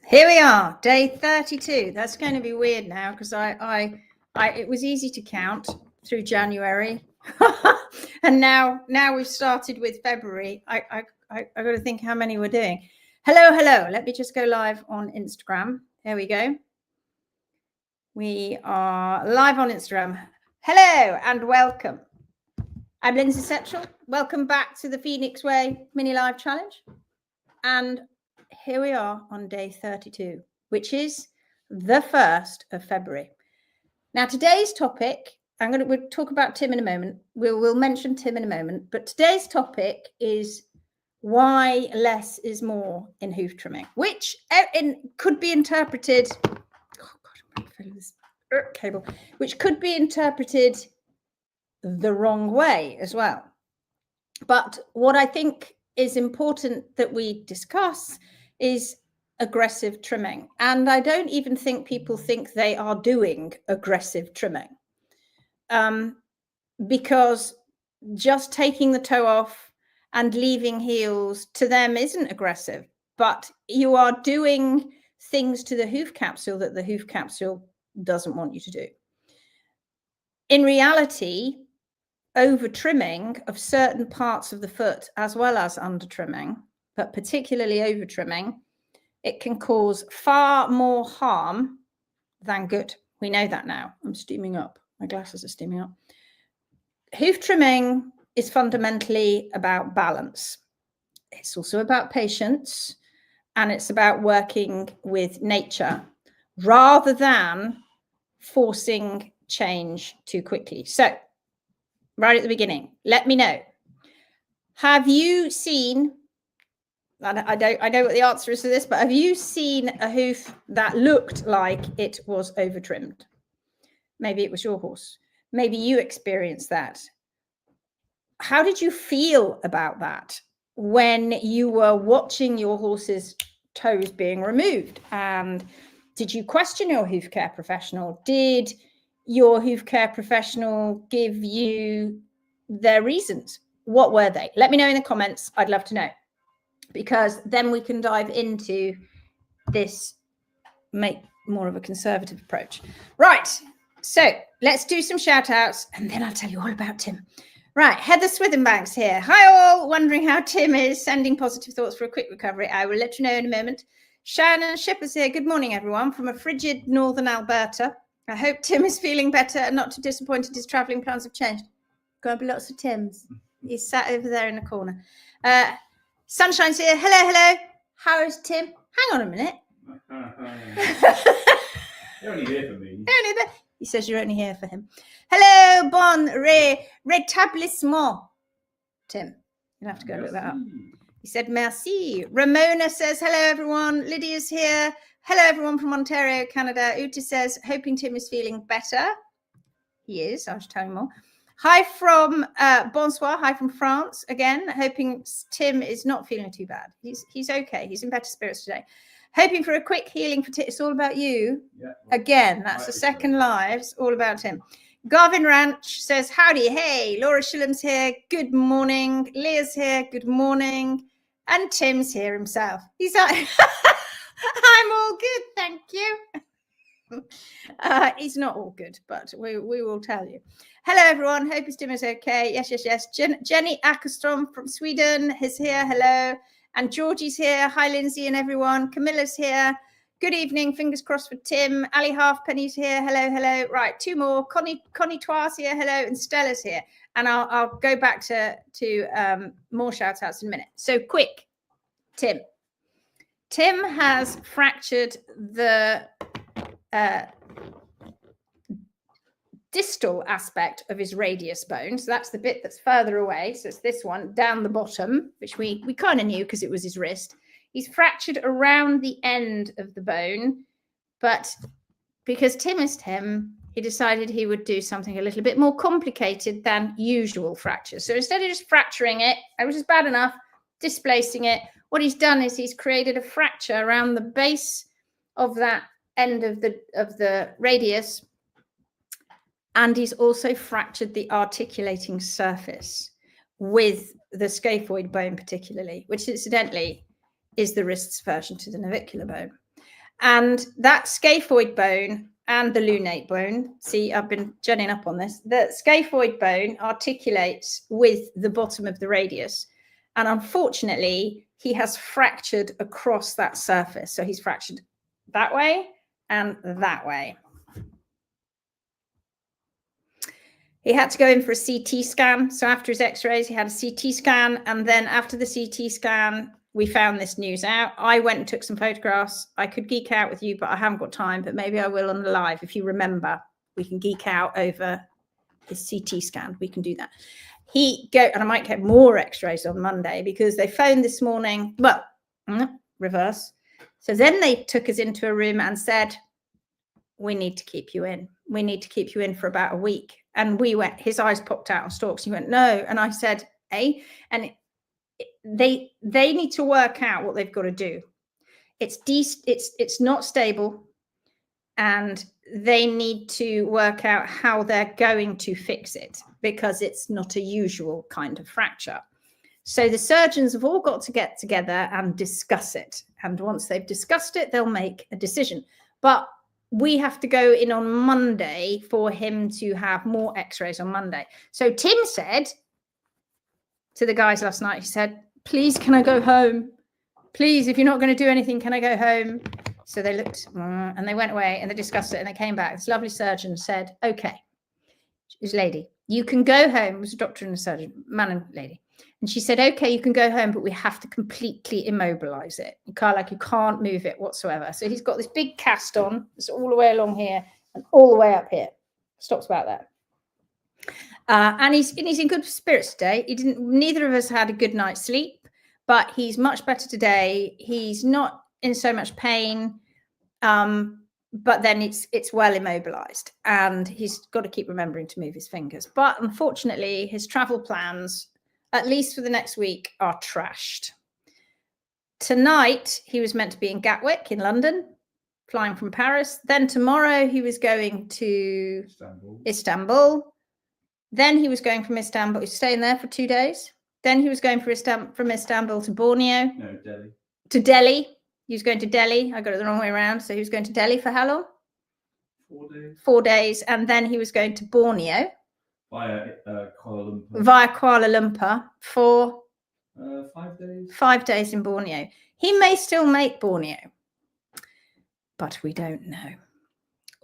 Here we are, day 32. That's going to be weird now because it was easy to count through January, and now we've started with February. I got to think how many we're doing. Hello. Let me just go live on Instagram. There we go. We are live on Instagram. Hello and welcome. I'm Lindsay Setchell. Welcome back to the Phoenix Way mini live challenge. And here we are on day 32, which is the 1st of February. Now, today's topic, we'll talk about Tim in a moment. We'll mention Tim in a moment, but today's topic is why less is more in hoof trimming, which could be interpreted, which could be interpreted the wrong way as well. But what I think is important that we discuss is aggressive trimming. And I don't even think people think they are doing aggressive trimming, because just taking the toe off and leaving heels to them isn't aggressive, but you are doing things to the hoof capsule that the hoof capsule doesn't want you to do. In reality, over trimming of certain parts of the foot as well as under trimming, but particularly over trimming, it can cause far more harm than good. We know that now. I'm steaming up. My glasses are steaming up. Hoof trimming is fundamentally about balance. It's also about patience, and it's about working with nature rather than forcing change too quickly. So, right at the beginning, let me know. Have you seen, I know what the answer is to this, but have you seen a hoof that looked like it was over trimmed? Maybe it was your horse. Maybe you experienced that. How did you feel about that when you were watching your horse's toes being removed? And did you question your hoof care professional? Did your hoof care professional give you their reasons? What were they? Let me know in the comments. I'd love to know, because then we can dive into this, make more of a conservative approach. Right, so let's do some shout outs and then I'll tell you all about Tim. Right, Heather Swithenbanks here. Hi all, wondering how Tim is, sending positive thoughts for a quick recovery. I will let you know in a moment. Shannon Shippers here. Good morning, everyone, from a frigid northern Alberta. I hope Tim is feeling better and not too disappointed his travelling plans have changed. Going to be lots of Tims. He's sat over there in the corner. Sunshine's here. Hello. How is Tim? Hang on a minute. You're only here for me. He says you're only here for him. Hello, bon rétablissement. Tim, you'll have to go look that up. He said merci. Ramona says hello, everyone. Lydia's here. Hello, everyone from Ontario, Canada. Uta says, hoping Tim is feeling better. He is. I'll just tell you more. Hi from bonsoir. Hi from France. Again, hoping Tim is not feeling too bad. He's okay. He's in better spirits today. Hoping for a quick healing for Tim. It's all about you. Yeah, well, again, that's the second live. It's all about Tim. Garvin Ranch says, howdy. Hey, Laura Shillam's here. Good morning. Leah's here. Good morning. And Tim's here himself. He's like, I'm all good. Thank you. He's not all good, but we will tell you. Hello, everyone. Hope his Tim is okay. Yes. Jenny Ackerstrom from Sweden is here. Hello. And Georgie's here. Hi, Lindsay and everyone. Camilla's here. Good evening. Fingers crossed for Tim. Ali Halfpenny's here. Hello. Right, two more. Connie Toire's here. Hello. And Stella's here. And I'll go back to more shout outs in a minute. So quick, Tim. Tim has fractured the distal aspect of his radius bone. So that's the bit that's further away. So it's this one down the bottom, which we kind of knew because it was his wrist. He's fractured around the end of the bone, but because Tim is Tim, he decided he would do something a little bit more complicated than usual fractures. So instead of just fracturing it, which is bad enough, displacing it, what he's done is he's created a fracture around the base of that end of the radius, and he's also fractured the articulating surface with the scaphoid bone particularly, which incidentally is the wrist's version to the navicular bone. And that scaphoid bone and the lunate bone, see, I've been jenning up on this, the scaphoid bone articulates with the bottom of the radius. And unfortunately, he has fractured across that surface. So he's fractured that way and that way. He had to go in for a CT scan. So after his x-rays, he had a CT scan. And then after the CT scan, we found this news out. I went and took some photographs. I could geek out with you, but I haven't got time. But maybe I will on the live. If you remember, we can geek out over his CT scan. We can do that. And I might get more x-rays on Monday because they phoned this morning. Well, reverse. So then they took us into a room and said, we need to keep you in. We need to keep you in for about a week. And we went, his eyes popped out on stalks. He went, no. And I said, eh? And they need to work out what they've got to do. It's not stable. And they need to work out how they're going to fix it because it's not a usual kind of fracture. So the surgeons have all got to get together and discuss it. And once they've discussed it, they'll make a decision. But we have to go in on Monday for him to have more x-rays on Monday. So Tim said to the guys last night, he said, please, can I go home? Please, if you're not going to do anything, can I go home? So they looked and they went away and they discussed it and they came back. This lovely surgeon said, okay, this lady, you can go home. It was a doctor and a surgeon, man and lady. And she said, okay, you can go home, but we have to completely immobilize it. You can't move it whatsoever. So he's got this big cast on. It's all the way along here and all the way up here. Stops about that. And he's in good spirits today. Neither of us had a good night's sleep, but he's much better today. He's not in so much pain, but then it's well immobilized and he's got to keep remembering to move his fingers. But unfortunately, his travel plans, at least for the next week, are trashed. Tonight, he was meant to be in Gatwick in London, flying from Paris. Then tomorrow, he was going to Istanbul. Then he was going from Istanbul. He's staying there for 2 days. Then he was going from Istanbul to Borneo. No, Delhi. To Delhi. He was going to Delhi. I got it the wrong way around. So he was going to Delhi for how long? 4 days. 4 days. And then he was going to Borneo. Via Kuala Lumpur. Via Kuala Lumpur for 5 days. 5 days in Borneo. He may still make Borneo, but we don't know.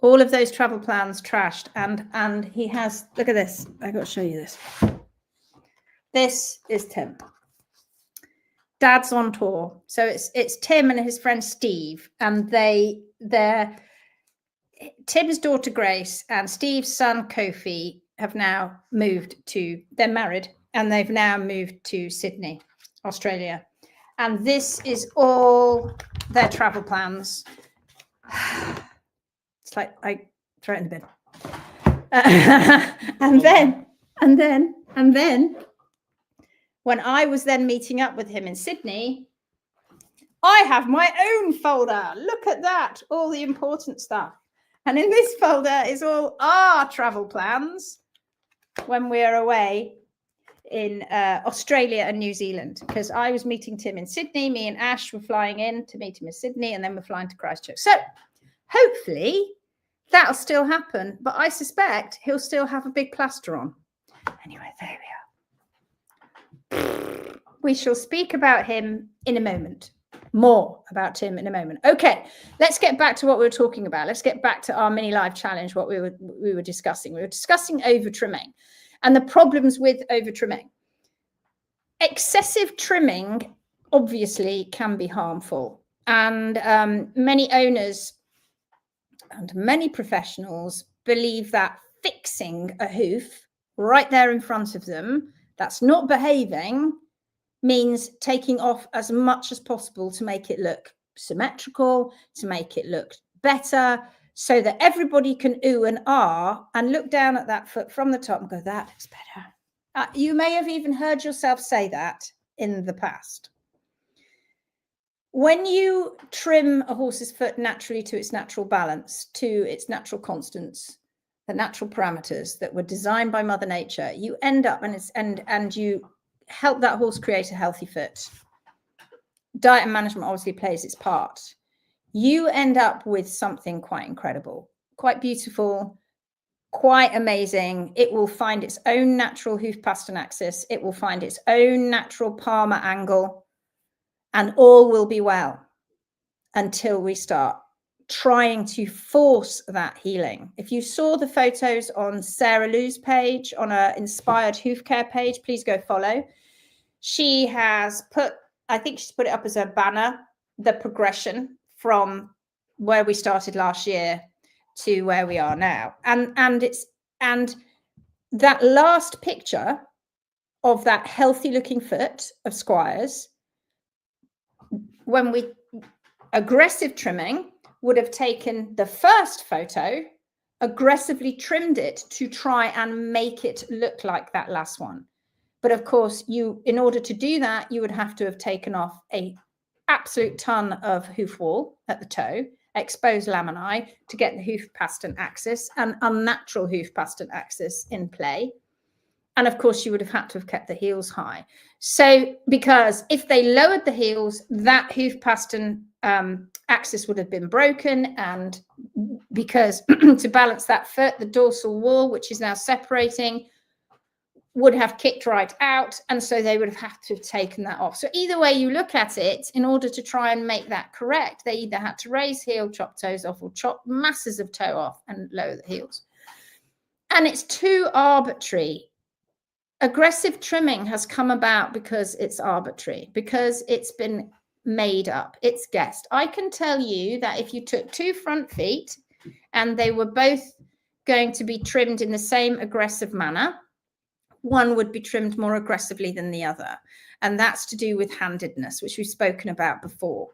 All of those travel plans trashed, and he has. Look at this. I got to show you this. This is Tim. Dad's on tour, so it's Tim and his friend Steve, and they're Tim's daughter Grace and Steve's son Kofi have now moved to. They're married, and they've now moved to Sydney, Australia, and this is all their travel plans. It's like I throw it in the bin. And then when I was then meeting up with him in Sydney, I have my own folder. Look at that, all the important stuff. And in this folder is all our travel plans when we're away in Australia and New Zealand, because I was meeting Tim in Sydney. Me and Ash were flying in to meet him in Sydney, and then we're flying to Christchurch. So hopefully that'll still happen, but I suspect he'll still have a big plaster on. Anyway, there we are. We shall speak about him in a moment. More about Tim in a moment. Okay, let's get back to what we were talking about. Let's get back to our mini live challenge, what we were discussing. We were discussing over trimming and the problems with over trimming. Excessive trimming obviously can be harmful, and many owners and many professionals believe that fixing a hoof right there in front of them that's not behaving means taking off as much as possible to make it look symmetrical, to make it look better, so that everybody can ooh and ah and look down at that foot from the top and go, that looks better. You may have even heard yourself say that in the past. When you trim a horse's foot naturally to its natural balance, to its natural constants, the natural parameters that were designed by Mother Nature, you end up and you help that horse create a healthy foot. Diet and management obviously plays its part. you end up with something quite incredible, quite beautiful, quite amazing. It will find its own natural hoof pastern axis. It will find its own natural palmar angle, and all will be well until we start trying to force that healing. If you saw the photos on Sarah Lou's page, on her Inspired Hoof Care page, please go follow. She has put, I think she's put it up as a banner, the progression from where we started last year to where we are now. And that last picture of that healthy looking foot of Squire's, when we aggressive trimming would have taken the first photo, aggressively trimmed it to try and make it look like that last one. But of course, in order to do that, you would have to have taken off a absolute ton of hoof wall at the toe, exposed laminae to get the hoof pastern axis and unnatural hoof pastern axis in play. And of course, you would have had to have kept the heels high. So, because if they lowered the heels, that hoof pastern axis would have been broken. And because to balance that foot, the dorsal wall, which is now separating, would have kicked right out. And so they would have had to have taken that off. So either way you look at it, in order to try and make that correct, they either had to raise heel, chop toes off, or chop masses of toe off and lower the heels. And it's too arbitrary. Aggressive trimming has come about because it's arbitrary, because it's been made up, it's guessed. I can tell you that if you took two front feet and they were both going to be trimmed in the same aggressive manner, one would be trimmed more aggressively than the other. And that's to do with handedness, which we've spoken about before.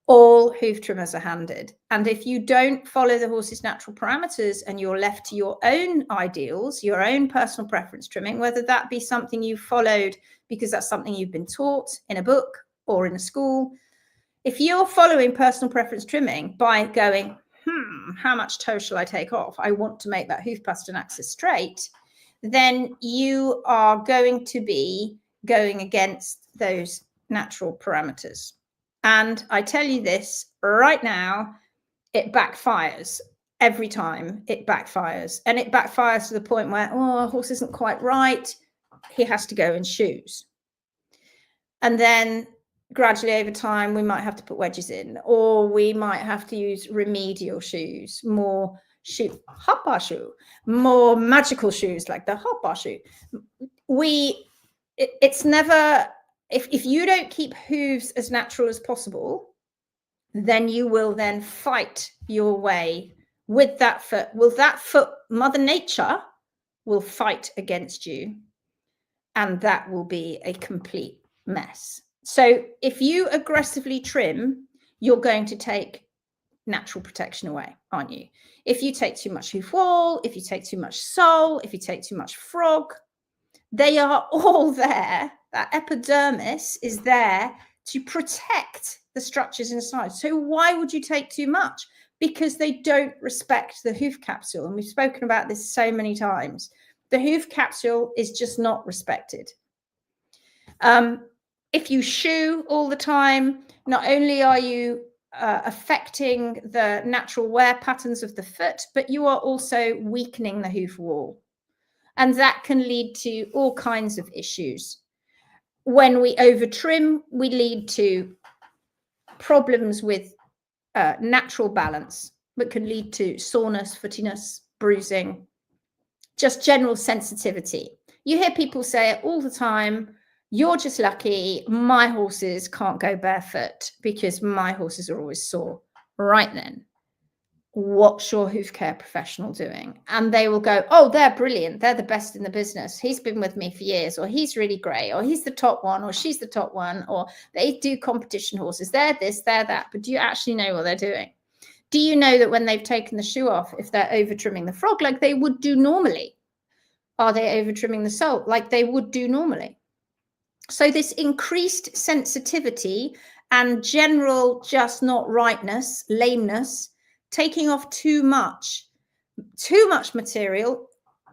All hoof trimmers are handed. And if you don't follow the horse's natural parameters and you're left to your own ideals, your own personal preference trimming, whether that be something you've followed because that's something you've been taught in a book or in a school, if you're following personal preference trimming by going, how much toe shall I take off? I want to make that hoof pastern axis straight, then you are going to be going against those natural parameters. And I tell you this right now, it backfires every time. It backfires, and it backfires to the point where, oh, a horse isn't quite right. He has to go in shoes. And then gradually over time, we might have to put wedges in, or we might have to use remedial shoes, more hop bar shoe, more magical shoes like the hop bar shoe. It's never, if you don't keep hooves as natural as possible, then you will then fight your way with that foot. Well, that foot, Mother Nature will fight against you, and that will be a complete mess. So if you aggressively trim, you're going to take natural protection away, aren't you? If you take too much hoof wall, if you take too much sole, if you take too much frog, they are all there. That epidermis is there to protect the structures inside. So why would you take too much? Because they don't respect the hoof capsule. And we've spoken about this so many times. The hoof capsule is just not respected. If you shoe all the time, not only are you affecting the natural wear patterns of the foot, but you are also weakening the hoof wall. And that can lead to all kinds of issues. When we over trim, we lead to problems with natural balance, but can lead to soreness, footiness, bruising, just general sensitivity. You hear people say it all the time, you're just lucky, my horses can't go barefoot because my horses are always sore. Right then, what's your hoof care professional doing? And they will go, oh, they're brilliant, they're the best in the business, he's been with me for years, or he's really great, or he's the top one, or she's the top one, or they do competition horses, they're this, they're that. But do you actually know what they're doing? Do you know that when they've taken the shoe off, if they're over trimming the frog like they would do normally, are they over trimming the sole like they would do normally? So this increased sensitivity and general just not rightness, lameness, taking off too much material,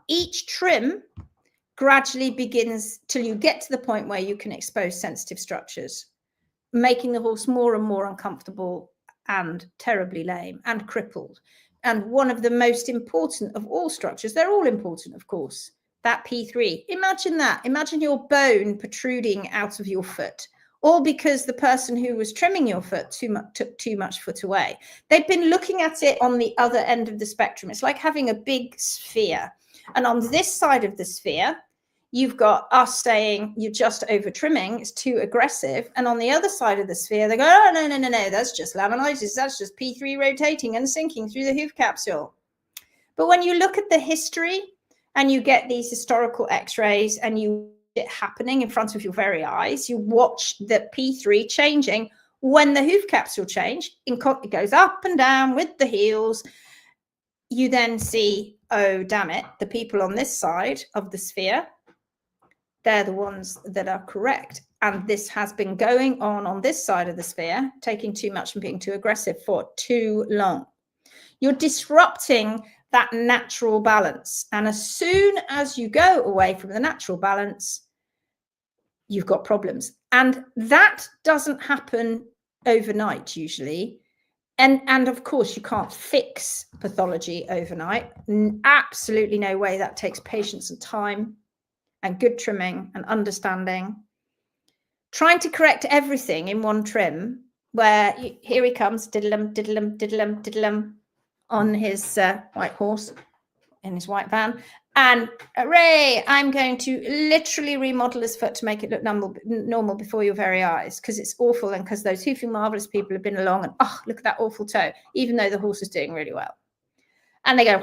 each trim gradually begins till you get to the point where you can expose sensitive structures, making the horse more and more uncomfortable and terribly lame and crippled. And one of the most important of all structures, they're all important, of course, that P3. Imagine that. Imagine your bone protruding out of your foot, all because the person who was trimming your foot took too much foot away. They've been looking at it on the other end of the spectrum. It's like having a big sphere. And on this side of the sphere, you've got us saying you're just over trimming, it's too aggressive. And on the other side of the sphere, they go, oh, no, no, no, no, that's just laminitis. That's just P3 rotating and sinking through the hoof capsule. But when you look at the history and you get these historical x-rays and you it happening in front of your very eyes, you watch the P3 changing when the hoof capsule change, it goes up and down with the heels. You then see, oh, damn it, the people on this side of the sphere, they're the ones that are correct. And this has been going on this side of the sphere, taking too much and being too aggressive for too long. You're disrupting that natural balance. And as soon as you go away from the natural balance, you've got problems. And that doesn't happen overnight usually. And of course, you can't fix pathology overnight. Absolutely no way. That takes patience and time and good trimming and understanding. Trying to correct everything in one trim, where here he comes, diddle-um, diddle-um, diddle-um, diddle-um, on his white horse in his white van. And hooray, I'm going to literally remodel his foot to make it look normal before your very eyes, because it's awful. And because those hoofing marvelous people have been along and, oh, look at that awful toe, even though the horse is doing really well. And they go,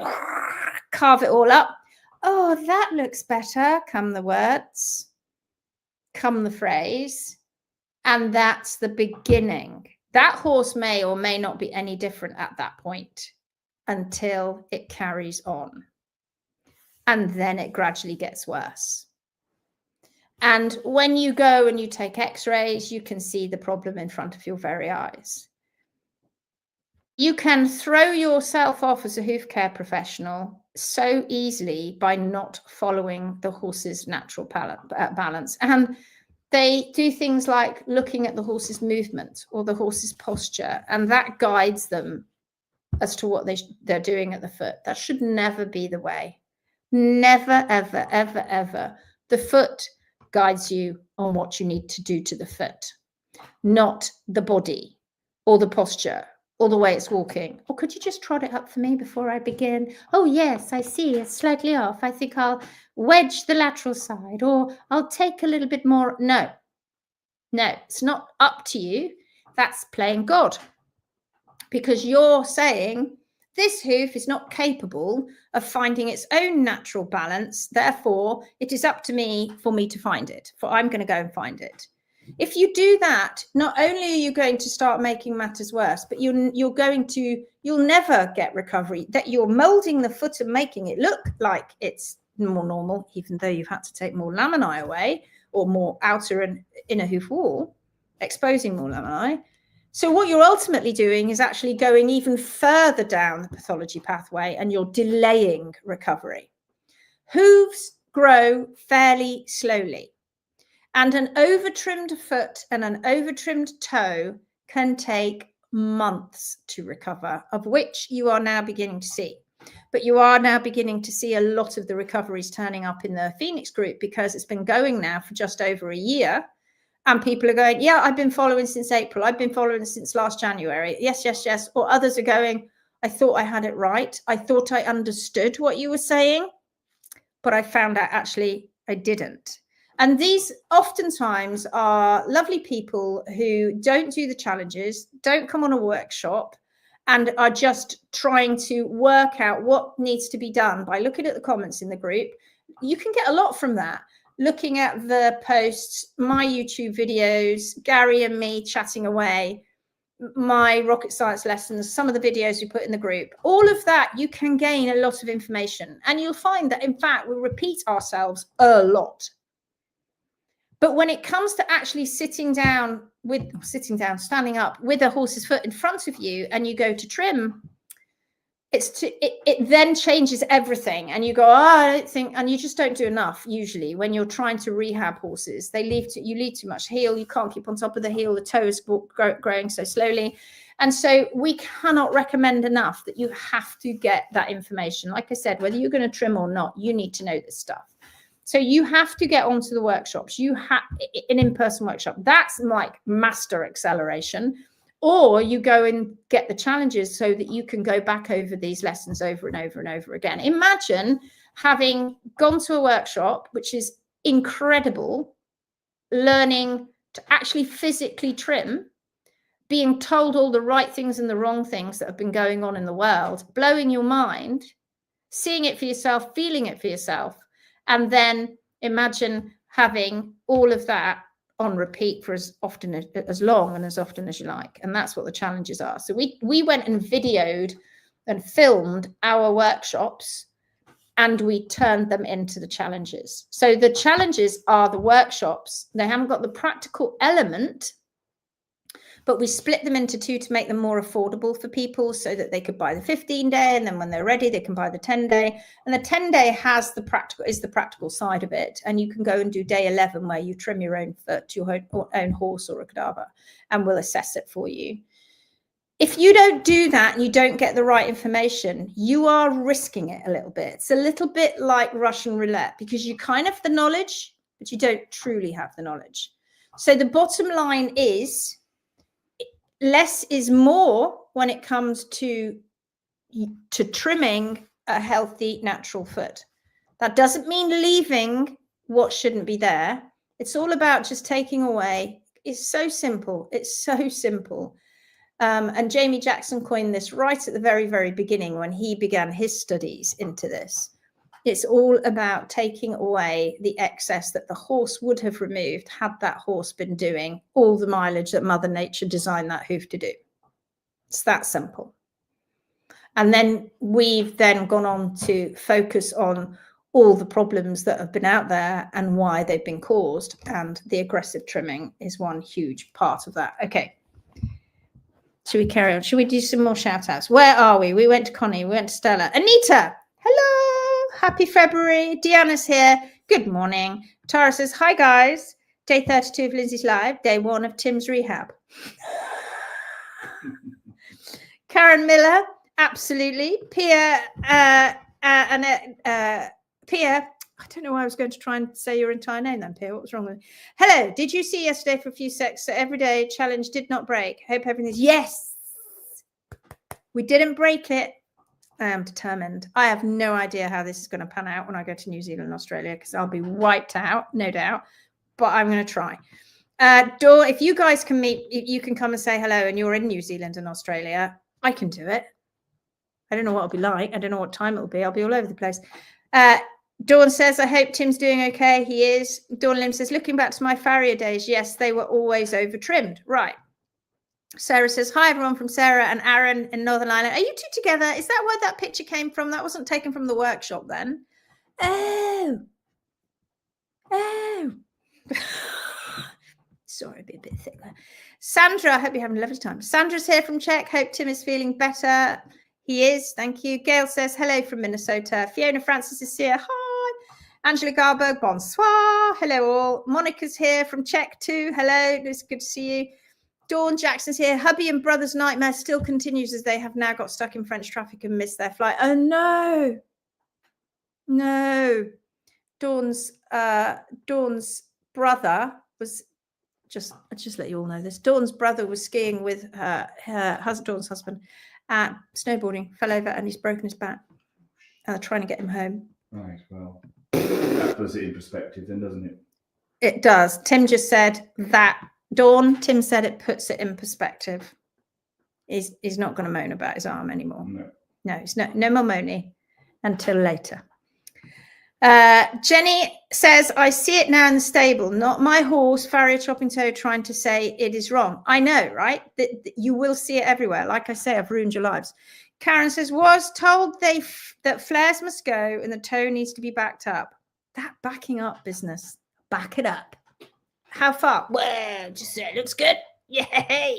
carve it all up. Oh, that looks better. Come the words, come the phrase. And that's the beginning. That horse may or may not be any different at that point until it carries on. And then it gradually gets worse. And when you go and you take x-rays, you can see the problem in front of your very eyes. You can throw yourself off as a hoof care professional so easily by not following the horse's natural balance. And they do things like looking at the horse's movement or the horse's posture, and that guides them as to what they're doing at the foot. That should never be the way. Never, ever, ever, ever. The foot guides you on what you need to do to the foot, not the body or the posture or the way it's walking. Or could you just trot it up for me before I begin? Oh, yes, I see it's slightly off. I think I'll wedge the lateral side, or I'll take a little bit more. No, it's not up to you. That's playing God, because you're saying this hoof is not capable of finding its own natural balance. Therefore, it is up to me for me to find it, for I'm going to go and find it. If you do that, not only are you going to start making matters worse, but you'll never get recovery. That you're molding the foot and making it look like it's more normal, even though you've had to take more laminae away, or more outer and inner hoof wall, exposing more laminae. So what you're ultimately doing is actually going even further down the pathology pathway, and you're delaying recovery. Hooves grow fairly slowly, and an over-trimmed foot and an over-trimmed toe can take months to recover, of which you are now beginning to see. But you are now beginning to see a lot of the recoveries turning up in the Phoenix group, because it's been going now for just over a year. And people are going, yeah, I've been following since April. I've been following since last January. Yes, yes, yes. Or others are going, I thought I had it right. I thought I understood what you were saying, but I found out actually I didn't. And these oftentimes are lovely people who don't do the challenges, don't come on a workshop, and are just trying to work out what needs to be done by looking at the comments in the group. You can get a lot from that. Looking at the posts, my YouTube videos, Gary and me chatting away, my rocket science lessons, some of the videos we put in the group, all of that, you can gain a lot of information. And you'll find that, in fact, we repeat ourselves a lot. But when it comes to actually standing up with a horse's foot in front of you, and you go to trim, it then changes everything, and you go, oh, I don't think, and you just don't do enough. Usually when you're trying to rehab horses, you leave too much heel, you can't keep on top of the heel, the toe is growing so slowly. And so we cannot recommend enough that you have to get that information. Like I said, whether you're going to trim or not, you need to know this stuff. So you have to get onto the workshops. You have an in-person workshop. That's like master acceleration. Or you go and get the challenges so that you can go back over these lessons over and over and over again. Imagine having gone to a workshop, which is incredible, learning to actually physically trim, being told all the right things and the wrong things that have been going on in the world, blowing your mind, seeing it for yourself, feeling it for yourself, and then imagine having all of that on repeat for as long and as often as you like. And that's what the challenges are. So we went and videoed and filmed our workshops, and we turned them into the challenges. So the challenges are the workshops. They haven't got the practical element, but we split them into two to make them more affordable for people so that they could buy the 15-day, and then when they're ready, they can buy the 10-day. And the 10-day is the practical side of it. And you can go and do day 11 where you trim your own foot, your own horse or a cadaver, and we'll assess it for you. If you don't do that and you don't get the right information, you are risking it a little bit. It's a little bit like Russian roulette, because you kind of have the knowledge, but you don't truly have the knowledge. So the bottom line is, less is more when it comes to trimming a healthy natural foot. That doesn't mean leaving what shouldn't be there. It's all about just taking away. It's so simple. It's so simple. And Jamie Jackson coined this right at the very, very beginning when he began his studies into this. It's all about taking away the excess that the horse would have removed had that horse been doing all the mileage that Mother Nature designed that hoof to do. It's that simple. And then we've then gone on to focus on all the problems that have been out there and why they've been caused. And the aggressive trimming is one huge part of that. Okay. Should we carry on? Should we do some more shout outs? Where are we? We went to Connie. We went to Stella. Anita. Hello. Happy February. Deanna's here. Good morning. Tara says, hi, guys. Day 32 of Lindsay's Live. Day 1 of Tim's rehab. Karen Miller. Absolutely. Pia. Pia. I don't know why I was going to try and say your entire name then, Pia. What was wrong with me? Hello. Did you see yesterday for a few secs? So everyday challenge did not break. Hope everything's... Yes. We didn't break it. I am determined. I have no idea how this is going to pan out when I go to New Zealand and Australia, because I'll be wiped out, no doubt. But I'm going to try. Dawn, if you guys can meet, you can come and say hello, and you're in New Zealand and Australia, I can do it. I don't know what it'll be like. I don't know what time it'll be. I'll be all over the place. Dawn says, I hope Tim's doing okay. He is. Dawn Lim says, looking back to my farrier days, yes, they were always over trimmed. Right. Sarah says, hi, everyone, from Sarah and Aaron in Northern Ireland. Are you two together? Is that where that picture came from? That wasn't taken from the workshop then. Oh. Sorry, be a bit thick there. Sandra, I hope you're having a lovely time. Sandra's here from Czech. Hope Tim is feeling better. He is. Thank you. Gail says, hello from Minnesota. Fiona Francis is here. Hi. Angela Garberg, bonsoir. Hello all. Monica's here from Czech too. Hello. It's good to see you. Dawn Jackson's here. Hubby and brother's nightmare still continues as they have now got stuck in French traffic and missed their flight. Oh, no. No. Dawn's brother was... I'll just let you all know this. Dawn's brother was skiing with Dawn's husband, snowboarding, fell over, and he's broken his back. And they're trying to get him home. Right, well, that puts it in perspective then, doesn't it? It does. Tim just said that. Dawn, Tim said it puts it in perspective. He's not going to moan about his arm anymore. No, it's no more moaning until later. Jenny says, I see it now in the stable, not my horse, farrier chopping toe, trying to say it is wrong. I know, right? That you will see it everywhere. Like I say, I've ruined your lives. Karen says, was told that flares must go and the toe needs to be backed up. That backing up business. Back it up. How far? Well, just say it looks good. Yay.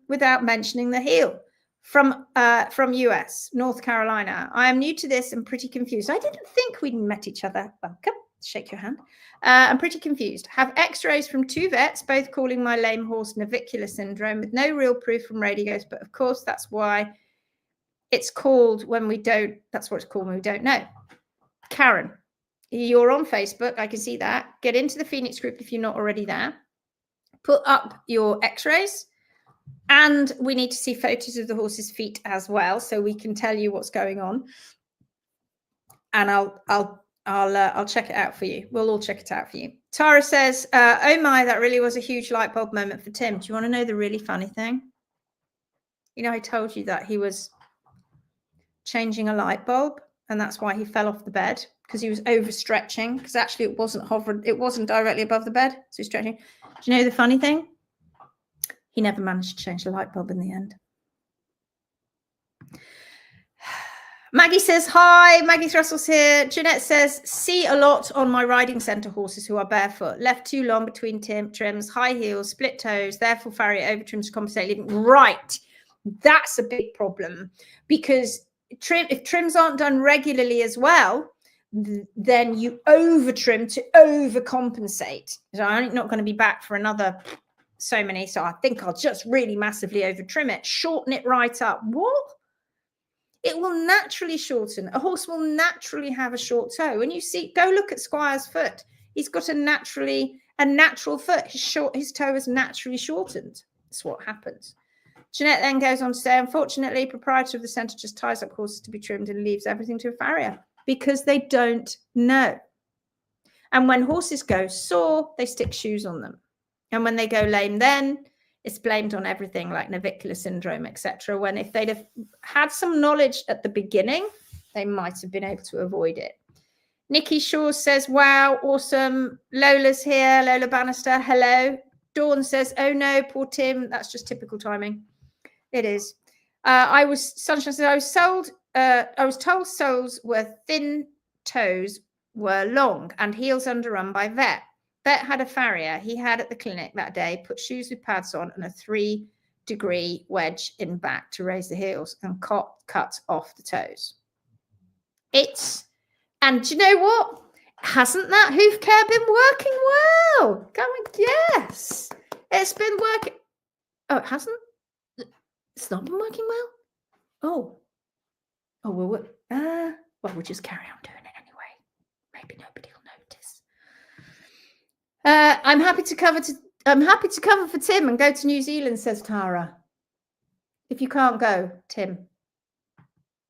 Without mentioning the heel. from US, North Carolina. I am new to this and pretty confused. I didn't think we'd met each other. Welcome. Shake your hand. I'm pretty confused. Have x-rays from 2 vets, both calling my lame horse navicular syndrome with no real proof from radios. But of course, that's why it's called when we don't. That's what it's called when we don't know. Karen, you're on Facebook. I can see that. Get into the Phoenix group if you're not already there. Put up your x-rays. And we need to see photos of the horse's feet as well, so we can tell you what's going on. And I'll check it out for you. We'll all check it out for you. Tara says, "Oh my, that really was a huge light bulb moment for Tim." Do you want to know the really funny thing? You know, I told you that he was changing a light bulb, and that's why he fell off the bed, because he was overstretching. Because actually, it wasn't hovering; it wasn't directly above the bed, so he's stretching. Do you know the funny thing? He never managed to change the light bulb in the end. Maggie says, hi. Maggie Russell's here. Jeanette says, see a lot on my riding centre horses who are barefoot, left too long between trims, high heels, split toes, therefore farrier over trims to compensate leaving. Right. That's a big problem, because if trims aren't done regularly as well, then you over trim to overcompensate. So I'm not going to be back for another so many, so I think I'll just really massively over trim it, shorten it right up. What? It will naturally shorten. A horse will naturally have a short toe. When you see, go look at Squire's foot. He's got a natural foot. His toe is naturally shortened. That's what happens. Jeanette then goes on to say, unfortunately, proprietor of the centre just ties up horses to be trimmed and leaves everything to a farrier because they don't know. And when horses go sore, they stick shoes on them. And when they go lame, then it's blamed on everything like navicular syndrome, etc. When if they'd have had some knowledge at the beginning, they might have been able to avoid it. Nikki Shaw says, wow, awesome. Lola's here. Lola Bannister, hello. Dawn says, oh no, poor Tim. That's just typical timing. It is. Sunshine says, I was told soles were thin, toes were long, and heels underrun by vet. Vet had a farrier he had at the clinic that day, put shoes with pads on and a 3-degree wedge in back to raise the heels and cut off the toes. And do you know what? Hasn't that hoof care been working well? Come on, yes. It's been working. Oh, it hasn't? It's not been working well? Oh, well, we'll just carry on doing it anyway. Maybe nobody will notice. I'm happy to cover for Tim and go to New Zealand, says Tara. If you can't go, Tim.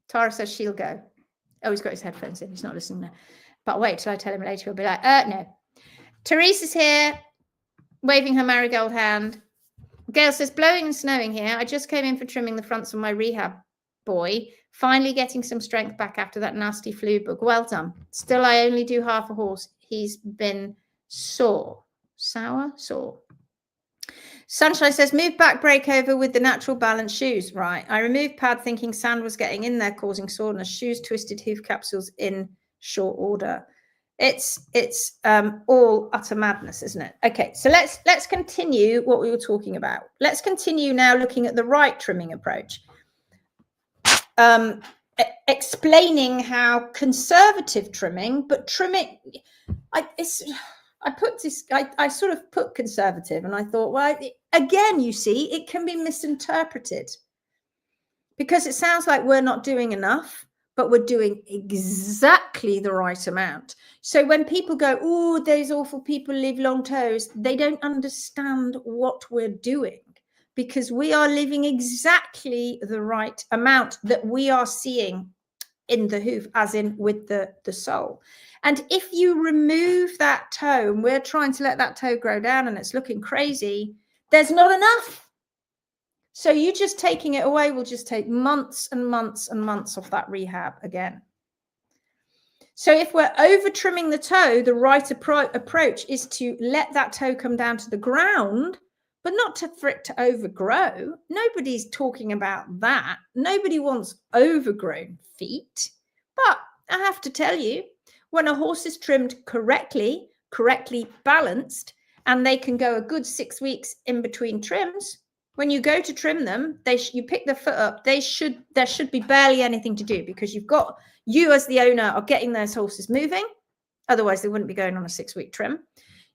Tara says she'll go. Oh, he's got his headphones in. He's not listening now. But wait till I tell him later. He'll be like, no. Teresa's here, waving her marigold hand. Gail says, blowing and snowing here. I just came in for trimming the fronts of my rehab boy. Finally getting some strength back after that nasty flu bug. Well done. Still, I only do half a horse. He's been sore. Sunshine says, move back breakover with the natural balance shoes. Right. I removed pad thinking sand was getting in there causing soreness. Shoes twisted hoof capsules in short order. It's all utter madness, isn't it? Okay, so let's continue what we were talking about. Let's continue now looking at the right trimming approach. Explaining how conservative trimming, but trimming, I sort of put conservative, and I thought, well, again, you see, it can be misinterpreted because it sounds like we're not doing enough, but we're doing exactly the right amount. So when people go, oh, those awful people leave long toes, they don't understand what we're doing, because we are leaving exactly the right amount that we are seeing in the hoof, as in with the sole. And if you remove that toe, and we're trying to let that toe grow down and it's looking crazy, there's not enough. So you just taking it away will just take months and months and months off that rehab again. So if we're over trimming the toe, the right approach is to let that toe come down to the ground, but not for it to overgrow. Nobody's talking about that. Nobody wants overgrown feet. But I have to tell you, when a horse is trimmed correctly balanced, and they can go a good 6 weeks in between trims, When you go to trim them, you pick the foot up, there should be barely anything to do, because you as the owner are getting those horses moving. Otherwise they wouldn't be going on a 6-week trim.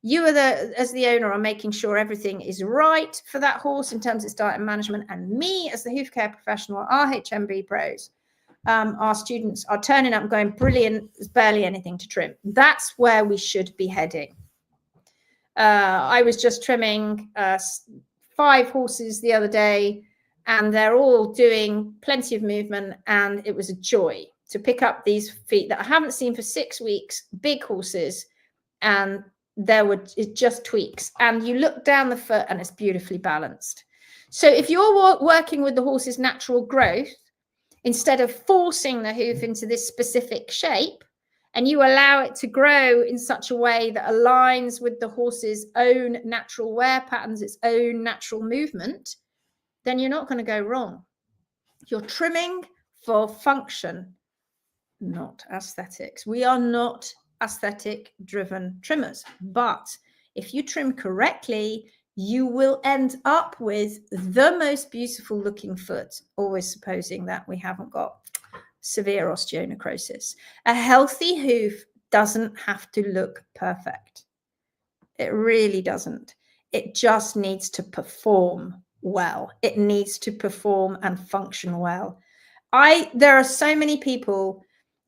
You as the owner are making sure everything is right for that horse in terms of its diet and management. And me as the hoof care professional, our HMB pros, our students are turning up and going, brilliant, there's barely anything to trim. That's where we should be heading. I was just trimming 5 horses the other day, and they're all doing plenty of movement, and it was a joy to pick up these feet that I haven't seen for 6 weeks, big horses, and there were just tweaks, and you look down the foot and it's beautifully balanced. So if you're working with the horse's natural growth, instead of forcing the hoof into this specific shape, and you allow it to grow in such a way that aligns with the horse's own natural wear patterns, its own natural movement, then you're not going to go wrong. You're trimming for function, not aesthetics. We are not aesthetic driven trimmers, but if you trim correctly, you will end up with the most beautiful looking foot, always supposing that we haven't got severe osteonecrosis. A healthy hoof doesn't have to look perfect. It really doesn't. It just needs to perform well. It needs to perform and function well. There are so many people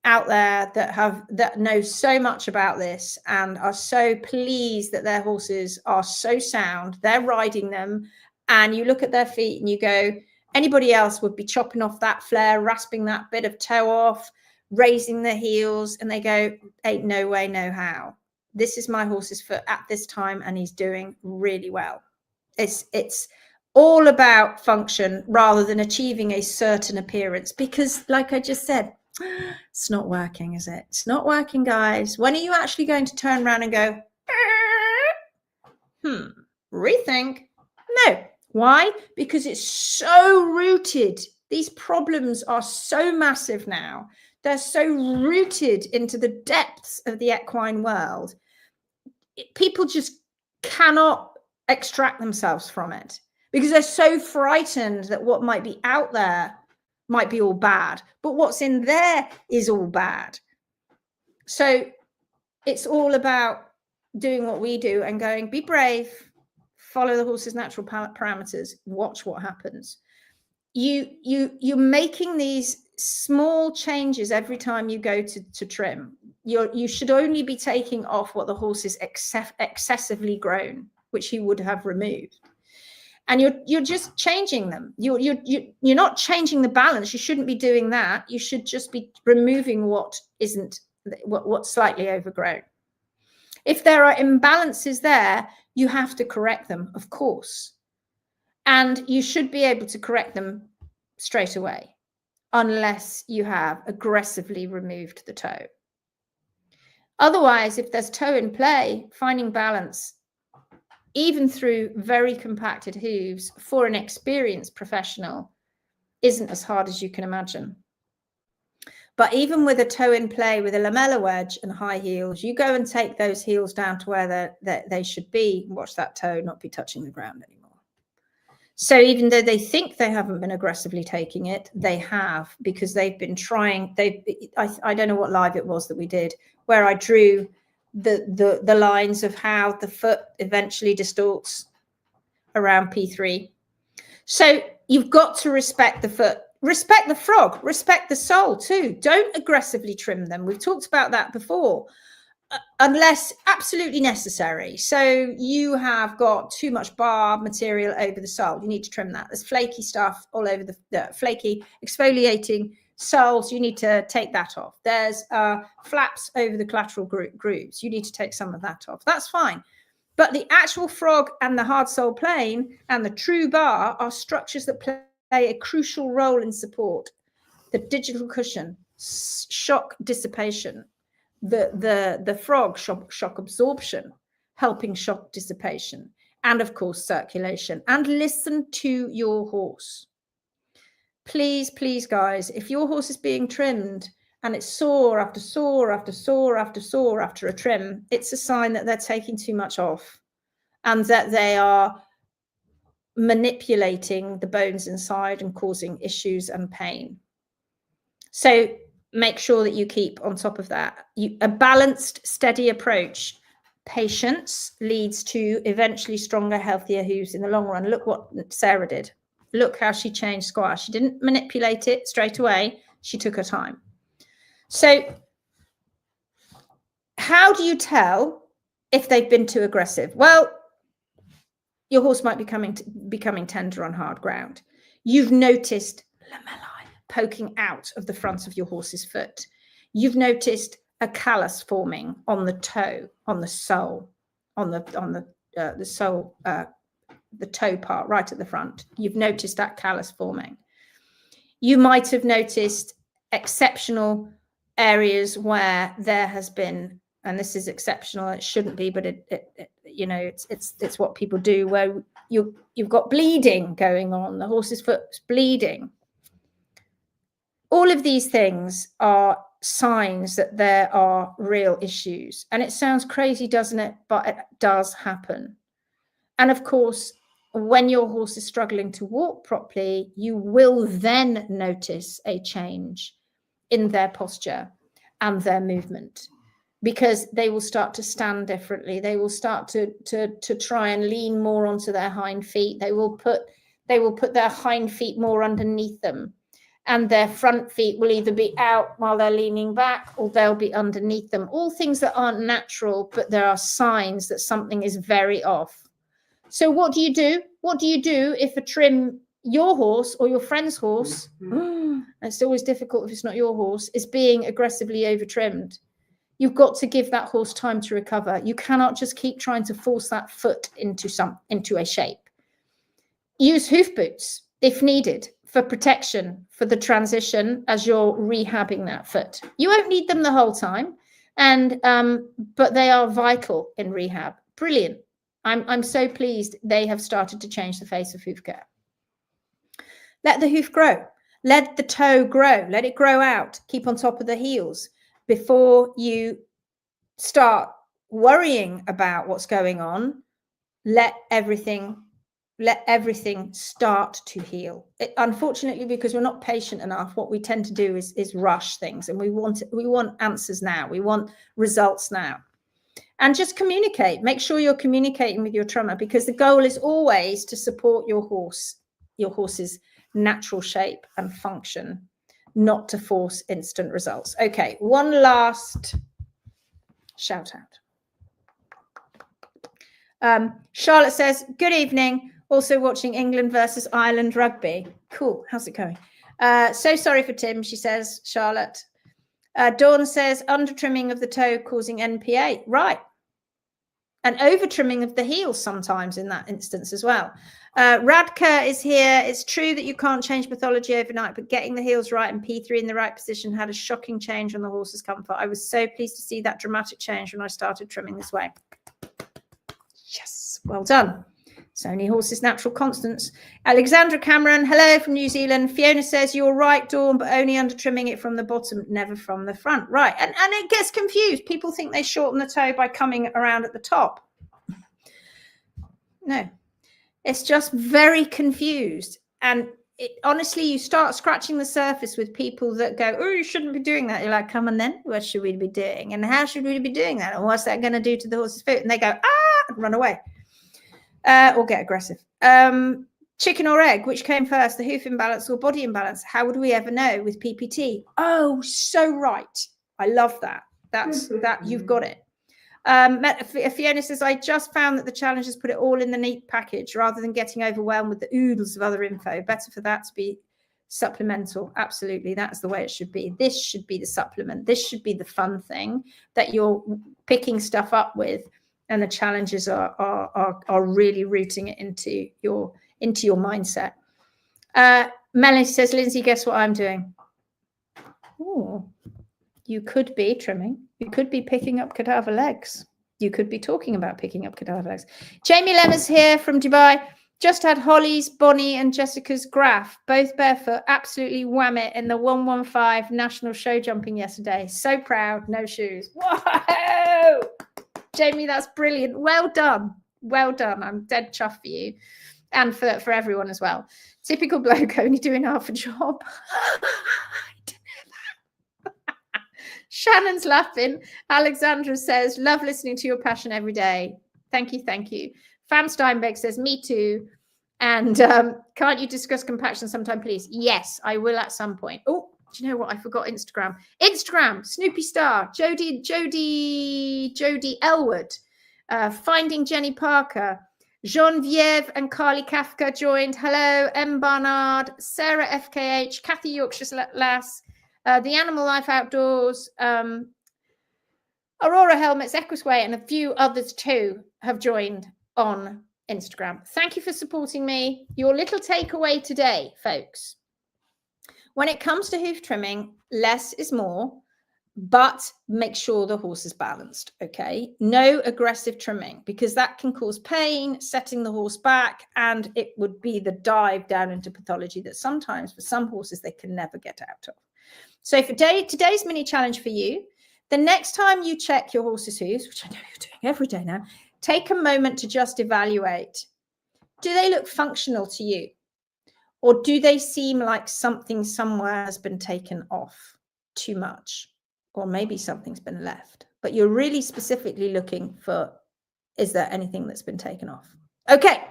out there that know so much about this and are so pleased that their horses are so sound. They're riding them, and you look at their feet and you go, anybody else would be chopping off that flare, rasping that bit of toe off, raising the heels, and they go, ain't no way, no how. This is my horse's foot at this time, and he's doing really well. It's all about function rather than achieving a certain appearance, because like I just said, it's not working, is it? It's not working, guys. When are you actually going to turn around and go, rethink? No. Why? Because it's so rooted. These problems are so massive now. They're so rooted into the depths of the equine world. People just cannot extract themselves from it because they're so frightened that what might be out there might be all bad, but what's in there is all bad. So it's all about doing what we do and going, be brave, follow the horse's natural parameters, watch what happens. You're making these small changes every time you go to trim. You should only be taking off what the horse is excessively grown, which he would have removed. And you're just changing them. You're not changing the balance. You shouldn't be doing that. You should just be removing what's slightly overgrown. If there are imbalances there, you have to correct them, of course. And you should be able to correct them straight away, unless you have aggressively removed the toe. Otherwise, if there's toe in play, finding balance, even through very compacted hooves for an experienced professional, isn't as hard as you can imagine. But even with a toe in play with a lamella wedge and high heels, you go and take those heels down to where they should be, and watch that toe not be touching the ground anymore. So even though they think they haven't been aggressively taking it, they have, because they've been trying. I don't know what live it was that we did, where I drew the lines of how the foot eventually distorts around P3. So you've got to respect the foot, respect the frog, respect the sole too. Don't aggressively trim them. We've talked about that before, unless absolutely necessary. So you have got too much bar material over the sole. You need to trim that. There's flaky stuff all over the flaky exfoliating soles. You need to take that off. There's flaps over the collateral grooves. You need to take some of that off. That's fine. But the actual frog and the hard sole plane and the true bar are structures that play a crucial role in support. The digital cushion, shock dissipation, the frog shock absorption, helping shock dissipation, and of course circulation. And listen to your horse. Please, please, guys, if your horse is being trimmed and it's sore after sore after sore after sore after a trim, it's a sign that they're taking too much off and that they are manipulating the bones inside and causing issues and pain. So make sure that you keep on top of that. A balanced, steady approach. Patience leads to eventually stronger, healthier hooves in the long run. Look what Sarah did. Look how she changed squash. She didn't manipulate it straight away. She took her time. So how do you tell if they've been too aggressive? Well, your horse might be becoming tender on hard ground. You've noticed lamellae poking out of the front of your horse's foot. You've noticed a callus forming on the toe, on the sole, on the sole, the toe part right at the front. You've noticed that callus forming. You might have noticed exceptional areas where there has been, and this is exceptional, it shouldn't be, but it's what people do, where you've got bleeding going on, the horse's foot's bleeding. All of these things are signs that there are real issues. And it sounds crazy, doesn't it? But it does happen. And of course, when your horse is struggling to walk properly, you will then notice a change in their posture and their movement, because they will start to stand differently. They will start to try and lean more onto their hind feet. They will put their hind feet more underneath them, and their front feet will either be out while they're leaning back, or they'll be underneath them. All things that aren't natural, but there are signs that something is very off. So what do you do? What do you do if a trim, your horse or your friend's horse, it's always difficult if it's not your horse, is being aggressively over-trimmed? You've got to give that horse time to recover. You cannot just keep trying to force that foot into a shape. Use hoof boots if needed for protection, for the transition as you're rehabbing that foot. You won't need them the whole time, but they are vital in rehab. Brilliant. I'm so pleased they have started to change the face of hoof care. Let the hoof grow. Let the toe grow. Let it grow out. Keep on top of the heels before you start worrying about what's going on. Let everything start to heal. Unfortunately, because we're not patient enough, what we tend to do is rush things, and we want answers now. We want results now. And just communicate. Make sure you're communicating with your trimmer, because the goal is always to support your horse's natural shape and function, not to force instant results. Okay, one last shout out. Charlotte says, good evening. Also watching England versus Ireland rugby. Cool. How's it going? So sorry for Tim, she says, Charlotte. Dawn says, under trimming of the toe causing NPA. Right. And over trimming of the heel sometimes in that instance as well. Radka is here. It's true that you can't change pathology overnight, but getting the heels right and P3 in the right position had a shocking change on the horse's comfort. I was so pleased to see that dramatic change when I started trimming this way. Yes, well done. It's only horses' natural constants. Alexandra Cameron, hello from New Zealand. Fiona says, you're right, Dawn, but only under trimming it from the bottom, never from the front. Right, and it gets confused. People think they shorten the toe by coming around at the top. No, it's just very confused. And honestly, you start scratching the surface with people that go, oh, you shouldn't be doing that. You're like, come on then, what should we be doing? And how should we be doing that? And what's that going to do to the horse's foot? And they go, and run away. Or get aggressive. Chicken or egg, which came first, the hoof imbalance or body imbalance? How would we ever know with PPT? Oh, so right. I love that. That you've got it. Fiona says, I just found that the challenge has put it all in the neat package rather than getting overwhelmed with the oodles of other info. Better for that to be supplemental. Absolutely. That's the way it should be. This should be the supplement. This should be the fun thing that you're picking stuff up with. And the challenges are really rooting it into your mindset. Melanie says, Lindsay, guess what I'm doing? Oh, you could be trimming. You could be picking up cadaver legs. You could be talking about picking up cadaver legs. Jamie Lemmer's here from Dubai. Just had Holly's, Bonnie, and Jessica's graph, both barefoot. Absolutely wham it in the 115 national show jumping yesterday. So proud, no shoes. Whoa! Jamie, that's brilliant. Well done. Well done. I'm dead chuffed for you. And for everyone as well. Typical bloke only doing half a job. Shannon's laughing. Alexandra says, love listening to your passion every day. Thank you, thank you. Fam Steinbeck says, me too. And can't you discuss compassion sometime, please? Yes, I will at some point. Oh, do you know what? I forgot Instagram. Instagram, Snoopy Star, Jodie Elwood, Finding Jenny Parker, Genevieve and Carly Kafka joined. Hello, M. Barnard, Sarah FKH, Kathy Yorkshire Lass, The Animal Life Outdoors, Aurora Helmets, Equusway, and a few others too have joined on Instagram. Thank you for supporting me. Your little takeaway today, folks. When it comes to hoof trimming, less is more, but make sure the horse is balanced, okay? No aggressive trimming, because that can cause pain, setting the horse back, and it would be the dive down into pathology that sometimes for some horses they can never get out of. So for today's mini challenge for you, the next time you check your horse's hooves, which I know you're doing every day now, take a moment to just evaluate. Do they look functional to you? Or do they seem like something somewhere has been taken off too much? Or maybe something's been left, but you're really specifically looking for, is there anything that's been taken off? Okay,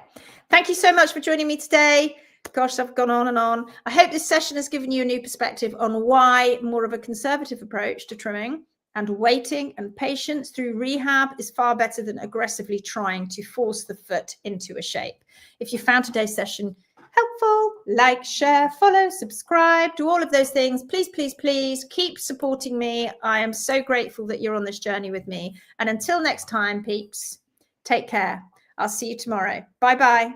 thank you so much for joining me today. Gosh, I've gone on and on. I hope this session has given you a new perspective on why more of a conservative approach to trimming and waiting and patience through rehab is far better than aggressively trying to force the foot into a shape. If you found today's session helpful, like, share, follow, subscribe, do all of those things. Please, please, please keep supporting me. I am so grateful that you're on this journey with me. And until next time, peeps, take care. I'll see you tomorrow. Bye-bye.